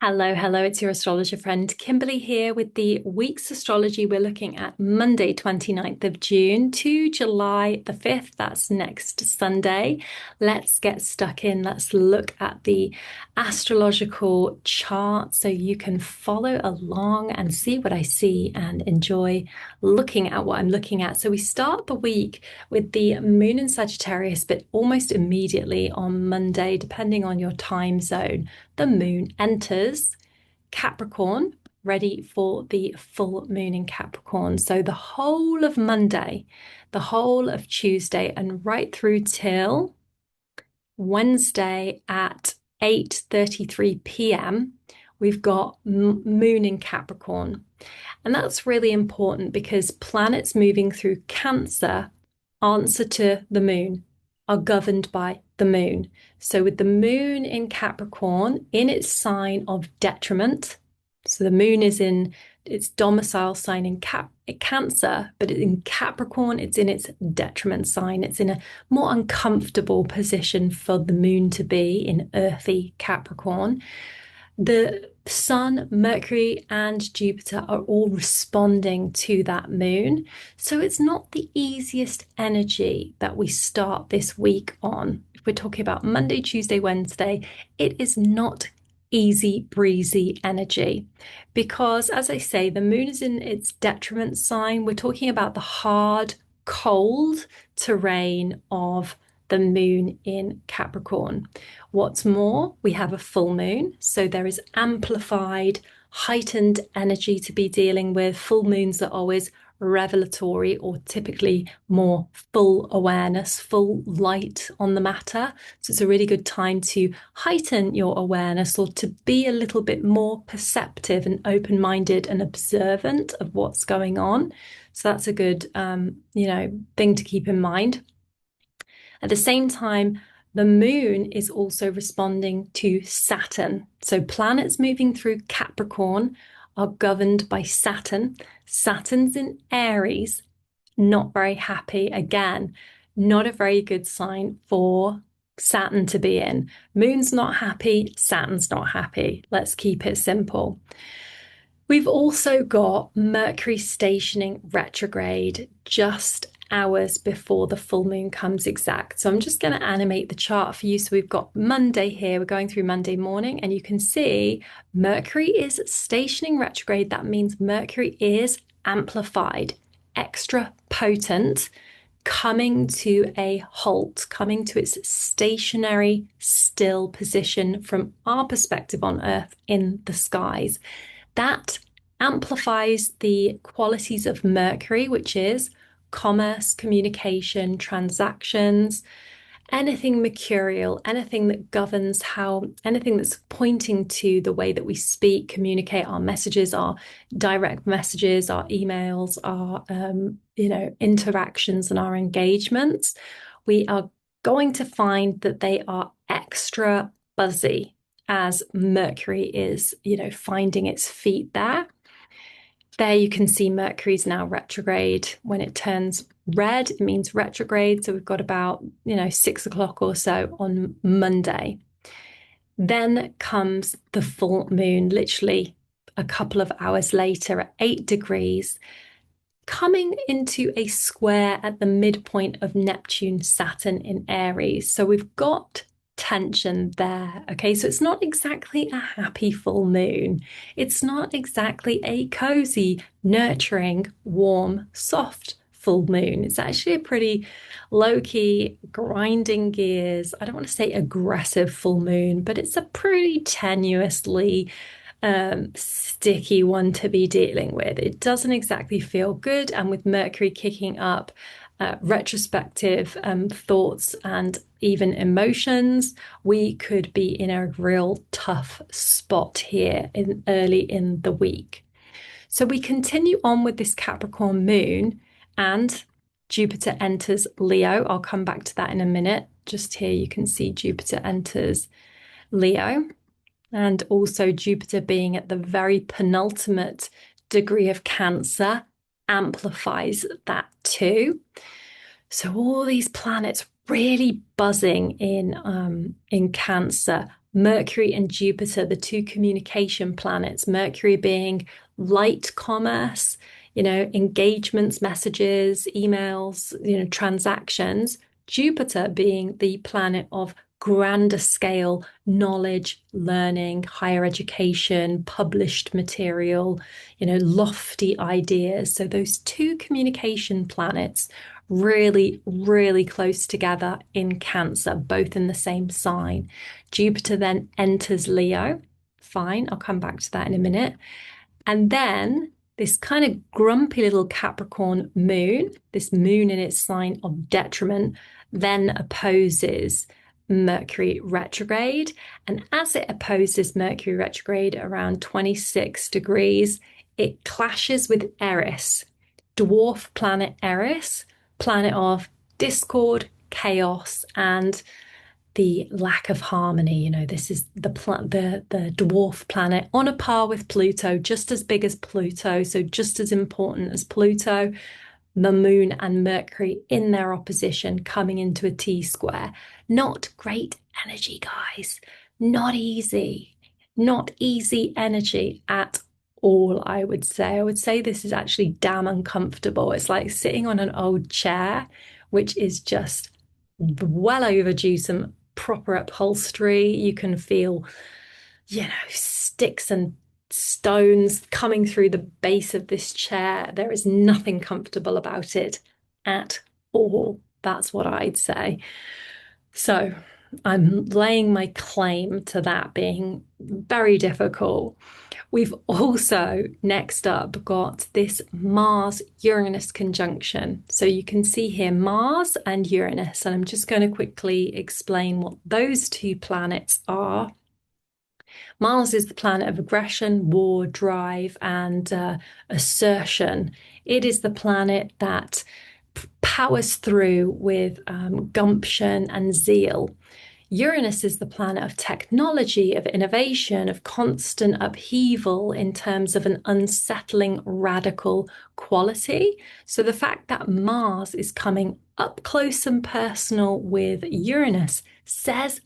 Hello, hello, it's your astrologer friend Kimberly here with the week's astrology. We're looking at Monday, 29th of June to July the 5th. That's next Sunday. Let's get stuck in. Let's look at the astrological chart so you can follow along and see what I see and enjoy looking at what I'm looking at. So we start the week with the moon in Sagittarius, but almost immediately on Monday, depending on your time zone, the moon enters Capricorn, ready for the full moon in Capricorn. So the whole of Monday, the whole of Tuesday, and right through till Wednesday at 8:33 p.m., we've got moon in Capricorn. And that's really important because planets moving through Cancer answer to the moon, are governed by the moon. So with the moon in Capricorn in its sign of detriment, so the moon is in its domicile sign in Cancer, but in Capricorn, it's in its detriment sign. It's in a more uncomfortable position for the moon to be in earthy Capricorn. The Sun, Mercury, and Jupiter are all responding to that moon. So it's not the easiest energy that we start this week on. If we're talking about Monday, Tuesday, Wednesday, it is not easy breezy energy because, as I say, the moon is in its detriment sign. We're talking about the hard, cold terrain of the moon in Capricorn. What's more, we have a full moon, so there is amplified, heightened energy to be dealing with. Full moons are always revelatory or typically more full awareness, full light on the matter. So it's a really good time to heighten your awareness or to be a little bit more perceptive and open-minded and observant of what's going on. So that's a good, thing to keep in mind. At the same time, the moon is also responding to Saturn. So planets moving through Capricorn are governed by Saturn. Saturn's in Aries, not very happy. Again, not a very good sign for Saturn to be in. Moon's not happy, Saturn's not happy. Let's keep it simple. We've also got Mercury stationing retrograde just hours before the full moon comes exact. So I'm just going to animate the chart for you. So we've got Monday here. We're going through Monday morning, and you can see Mercury is stationing retrograde. That means Mercury is amplified, extra potent, coming to a halt, coming to its stationary, still position from our perspective on Earth in the skies. That amplifies the qualities of Mercury, which is commerce, communication, transactions, anything mercurial, anything that governs anything that's pointing to the way that we speak, communicate our messages, our direct messages, our emails, our, interactions and our engagements. We are going to find that they are extra buzzy as Mercury is, finding its feet there. There you can see Mercury's now retrograde. When it turns red, it means retrograde. So we've got about, 6 o'clock or so on Monday. Then comes the full moon, literally a couple of hours later at 8 degrees, coming into a square at the midpoint of Neptune, Saturn in Aries. So we've got tension there. Okay, so it's not exactly a happy full moon. It's not exactly a cozy, nurturing, warm, soft full moon. It's actually a pretty low-key, grinding gears. I don't want to say aggressive full moon, but it's a pretty tenuously sticky one to be dealing with. It doesn't exactly feel good. And with Mercury kicking up, retrospective thoughts and even emotions, we could be in a real tough spot here early in the week. So we continue on with this Capricorn moon and Jupiter enters Leo. I'll come back to that in a minute. Just here you can see Jupiter enters Leo, and also Jupiter being at the very penultimate degree of Cancer amplifies that too. So all these planets really buzzing in Cancer, Mercury and Jupiter, the two communication planets, Mercury being light commerce, engagements, messages, emails, transactions, Jupiter being the planet of grander scale knowledge, learning, higher education, published material, lofty ideas. So those two communication planets really, really close together in Cancer, both in the same sign. Jupiter then enters Leo. Fine, I'll come back to that in a minute. And then this kind of grumpy little Capricorn moon, this moon in its sign of detriment, then opposes Mercury retrograde. And as it opposes Mercury retrograde around 26 degrees, it clashes with Eris, dwarf planet Eris, planet of discord, chaos, and the lack of harmony. This is the dwarf planet on a par with Pluto, just as big as Pluto, so just as important as Pluto. The moon and Mercury in their opposition coming into a T-square. Not great energy, guys. Not easy. Not easy energy at all, I would say. I would say this is actually damn uncomfortable. It's like sitting on an old chair, which is just well overdue some proper upholstery. You can feel, sticks and stones coming through the base of this chair. There is nothing comfortable about it at all. That's what I'd say. So I'm laying my claim to that being very difficult. We've also next up got this Mars-Uranus conjunction. So you can see here Mars and Uranus, and I'm just going to quickly explain what those two planets are. Mars is the planet of aggression, war, drive, and assertion. It is the planet that powers through with gumption and zeal. Uranus is the planet of technology, of innovation, of constant upheaval in terms of an unsettling, radical quality. So the fact that Mars is coming up close and personal with Uranus says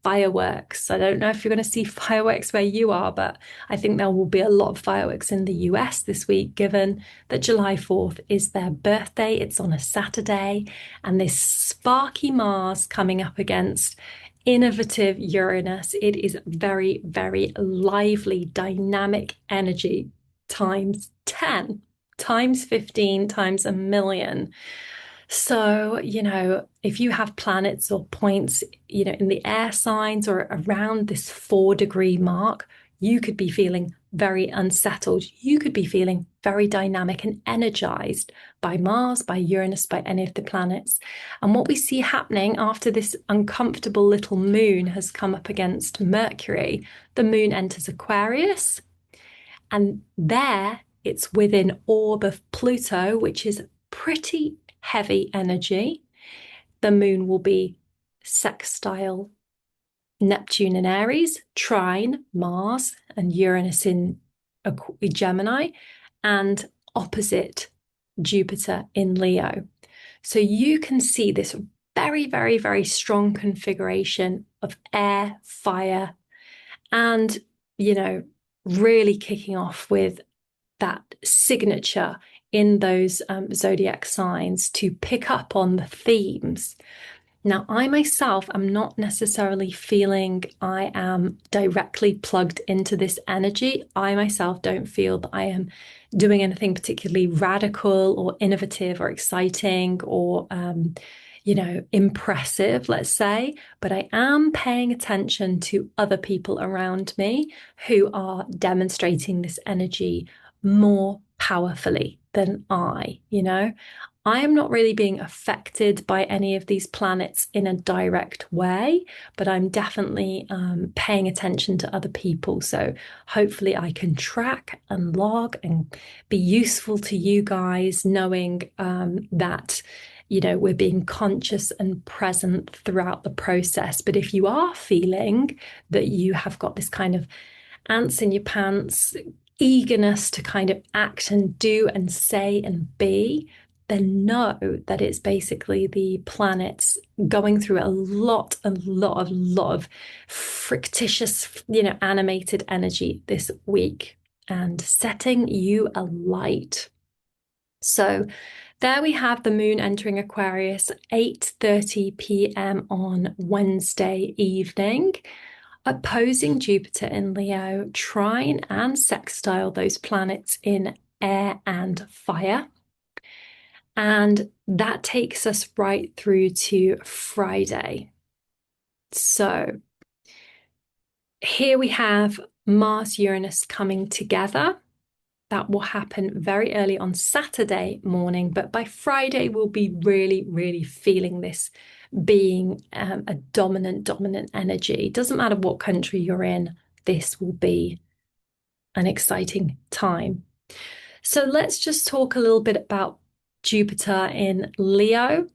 fireworks. I don't know if you're going to see fireworks where you are, but I think there will be a lot of fireworks in the US this week, given that July 4th is their birthday. It's on a Saturday, and this sparky Mars coming up against innovative Uranus. It is very, very lively, dynamic energy times 10, times 15, times a million. So, if you have planets or points, in the air signs or around this 4-degree mark, you could be feeling very unsettled. You could be feeling very dynamic and energized by Mars, by Uranus, by any of the planets. And what we see happening after this uncomfortable little moon has come up against Mercury, the moon enters Aquarius, and there it's within orb of Pluto, which is pretty heavy energy. The moon will be sextile Neptune in Aries, trine Mars and Uranus in Gemini, and opposite Jupiter in Leo. So you can see this very, very, very strong configuration of air, fire, and, really kicking off with that signature in those zodiac signs to pick up on the themes. Now, I myself am not necessarily feeling I am directly plugged into this energy. I myself don't feel that I am doing anything particularly radical or innovative or exciting or, impressive, let's say. But I am paying attention to other people around me who are demonstrating this energy more powerfully than I. I am not really being affected by any of these planets in a direct way, but I'm definitely paying attention to other people. So hopefully I can track and log and be useful to you guys, knowing that, we're being conscious and present throughout the process. But if you are feeling that you have got this kind of ants in your pants, eagerness to kind of act and do and say and be, then know that it's basically the planets going through a lot of frictitious, animated energy this week and setting you alight. So there we have the moon entering Aquarius, 8:30 p.m. on Wednesday evening, opposing Jupiter in Leo, trine and sextile those planets in air and fire. And that takes us right through to Friday. So here we have Mars Uranus coming together. That will happen very early on Saturday morning, but by Friday we'll be really, really feeling this being a dominant energy. Doesn't matter what country you're in, this will be an exciting time. So let's just talk a little bit about Jupiter in Leo.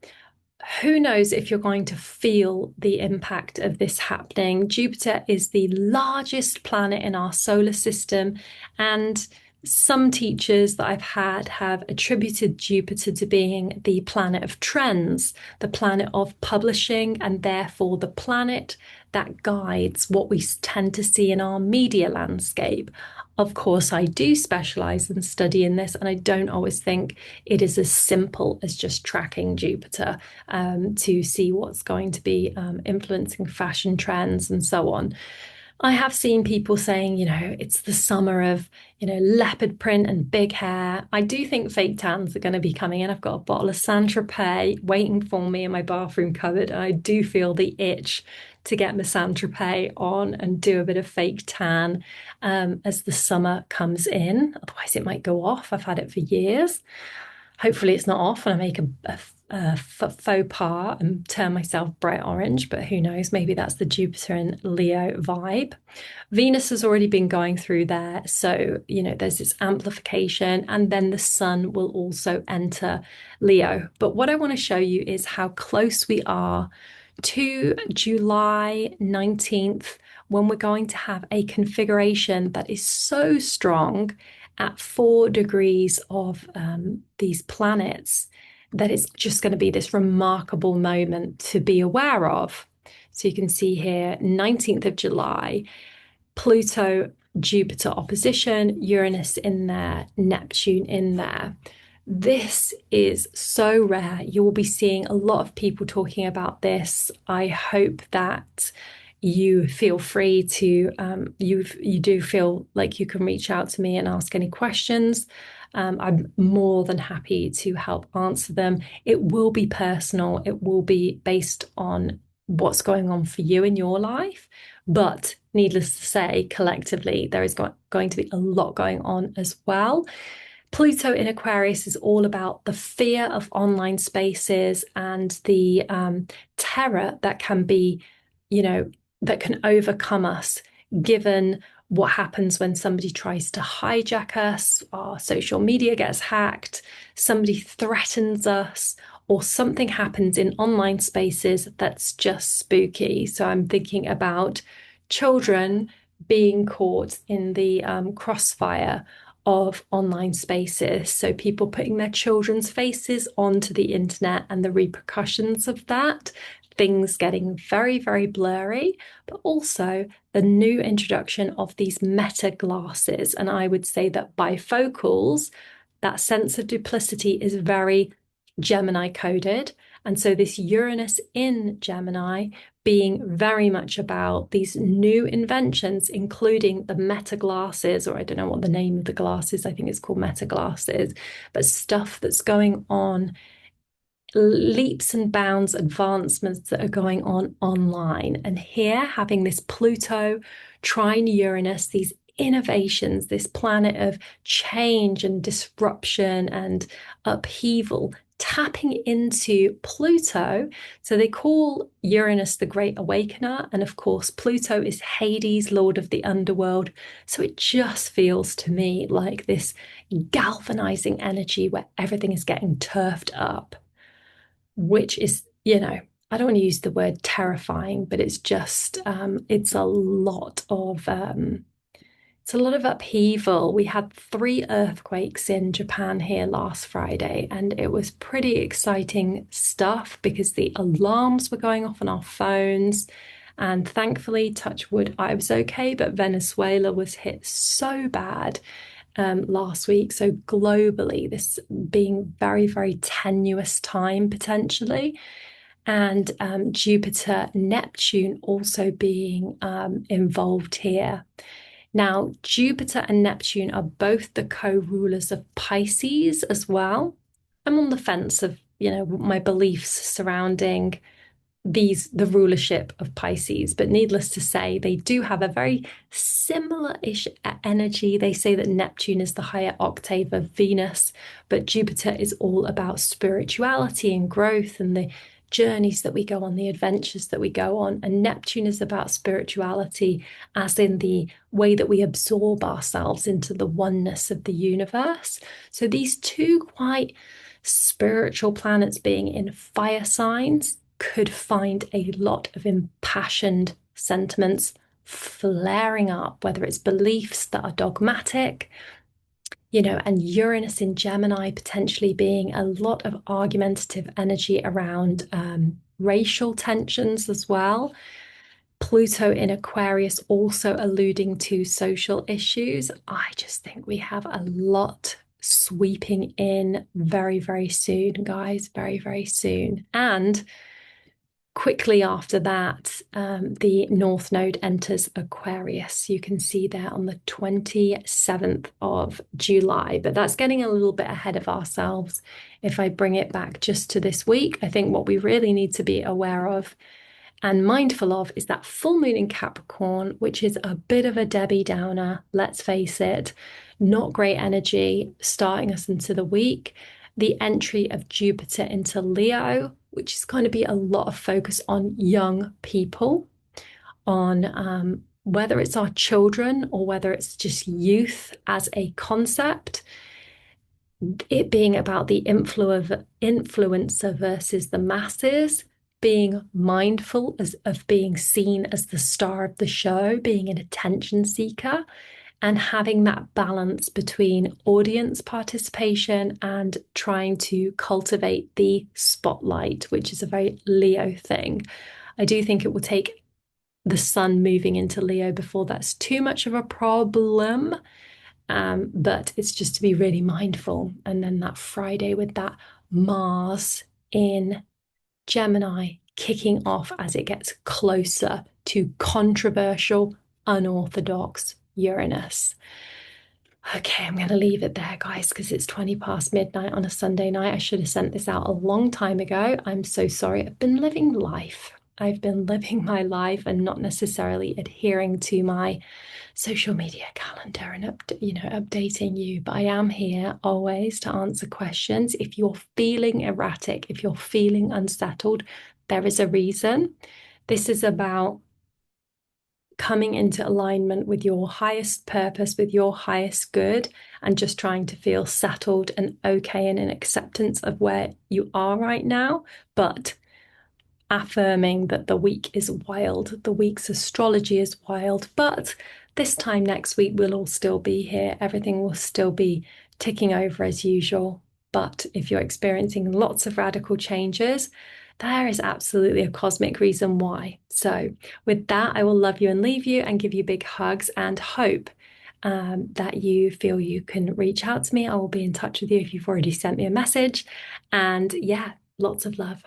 Who knows if you're going to feel the impact of this happening? Jupiter is the largest planet in our solar system, and some teachers that I've had have attributed Jupiter to being the planet of trends, the planet of publishing, and therefore the planet that guides what we tend to see in our media landscape. Of course, I do specialize and study in this, and I don't always think it is as simple as just tracking Jupiter to see what's going to be influencing fashion trends and so on. I have seen people saying, it's the summer of, leopard print and big hair. I do think fake tans are going to be coming in. I've got a bottle of Saint-Tropez waiting for me in my bathroom cupboard, and I do feel the itch to get my Saint-Tropez on and do a bit of fake tan as the summer comes in. Otherwise, it might go off. I've had it for years. Hopefully it's not off and I make a faux pas and turn myself bright orange, but who knows? Maybe that's the Jupiter and Leo vibe. Venus has already been going through there. So, there's this amplification, and then the sun will also enter Leo. But what I want to show you is how close we are to July 19th, when we're going to have a configuration that is so strong at 4 degrees of these planets that it's just going to be this remarkable moment to be aware of. So you can see here, 19th of July, Pluto, Jupiter opposition, Uranus in there, Neptune in there. This is so rare. You will be seeing a lot of people talking about this. I hope that you feel free to, you do feel like you can reach out to me and ask any questions. I'm more than happy to help answer them. It will be personal. It will be based on what's going on for you in your life. But needless to say, collectively, there is going to be a lot going on as well. Pluto in Aquarius is all about the fear of online spaces and the terror that can be, that can overcome us, given what happens when somebody tries to hijack us, our social media gets hacked, somebody threatens us, or something happens in online spaces that's just spooky. So I'm thinking about children being caught in the crossfire of online spaces. So people putting their children's faces onto the internet and the repercussions of that, things getting very, very blurry, but also the new introduction of these meta glasses. And I would say that bifocals, that sense of duplicity is very Gemini coded. And so this Uranus in Gemini being very much about these new inventions, including the meta glasses, or I don't know what the name of the glasses, I think it's called meta glasses, but stuff that's going on, leaps and bounds advancements that are going on online. And here, having this Pluto trine Uranus, these innovations, this planet of change and disruption and upheaval, tapping into Pluto. So they call Uranus the Great Awakener. And of course, Pluto is Hades, Lord of the Underworld. So it just feels to me like this galvanizing energy where everything is getting turfed up, which is, I don't want to use the word terrifying, but it's just, it's a lot of It's a lot of upheaval. We had 3 earthquakes in Japan here last Friday, and it was pretty exciting stuff because the alarms were going off on our phones. And thankfully, touch wood, I was okay, but Venezuela was hit so bad last week. So globally, this being very, very tenuous time potentially. And Jupiter, Neptune also being involved here. Now, Jupiter and Neptune are both the co-rulers of Pisces as well. I'm on the fence of, my beliefs surrounding the rulership of Pisces, but needless to say, they do have a very similar-ish energy. They say that Neptune is the higher octave of Venus, but Jupiter is all about spirituality and growth and the journeys that we go on, the adventures that we go on. And Neptune is about spirituality, as in the way that we absorb ourselves into the oneness of the universe. So these two quite spiritual planets being in fire signs could find a lot of impassioned sentiments flaring up, whether it's beliefs that are dogmatic, and Uranus in Gemini potentially being a lot of argumentative energy around racial tensions as well. Pluto in Aquarius also alluding to social issues. I just think we have a lot sweeping in very, very soon, guys, very, very soon. And quickly after that, the North Node enters Aquarius. You can see there on the 27th of July, but that's getting a little bit ahead of ourselves. If I bring it back just to this week, I think what we really need to be aware of and mindful of is that full moon in Capricorn, which is a bit of a Debbie Downer, let's face it, not great energy starting us into the week. The entry of Jupiter into Leo, which is going to be a lot of focus on young people, on whether it's our children or whether it's just youth as a concept. It being about the influencer versus the masses, being mindful of being seen as the star of the show, being an attention seeker, and having that balance between audience participation and trying to cultivate the spotlight, which is a very Leo thing. I do think it will take the sun moving into Leo before that's too much of a problem. But it's just to be really mindful. And then that Friday with that Mars in Gemini kicking off as it gets closer to controversial, unorthodox Uranus. Okay, I'm going to leave it there, guys, because it's 20 past midnight on a Sunday night. I should have sent this out a long time ago. I'm so sorry. I've been living life. I've been living my life and not necessarily adhering to my social media calendar and updating you. But I am here always to answer questions. If you're feeling erratic, if you're feeling unsettled, there is a reason. This is about coming into alignment with your highest purpose, with your highest good, and just trying to feel settled and okay and in acceptance of where you are right now, but affirming that the week is wild. The week's astrology is wild, but this time next week we'll all still be here. Everything will still be ticking over as usual. But if you're experiencing lots of radical changes, there is absolutely a cosmic reason why. So with that, I will love you and leave you and give you big hugs and hope that you feel you can reach out to me. I will be in touch with you if you've already sent me a message. And yeah, lots of love.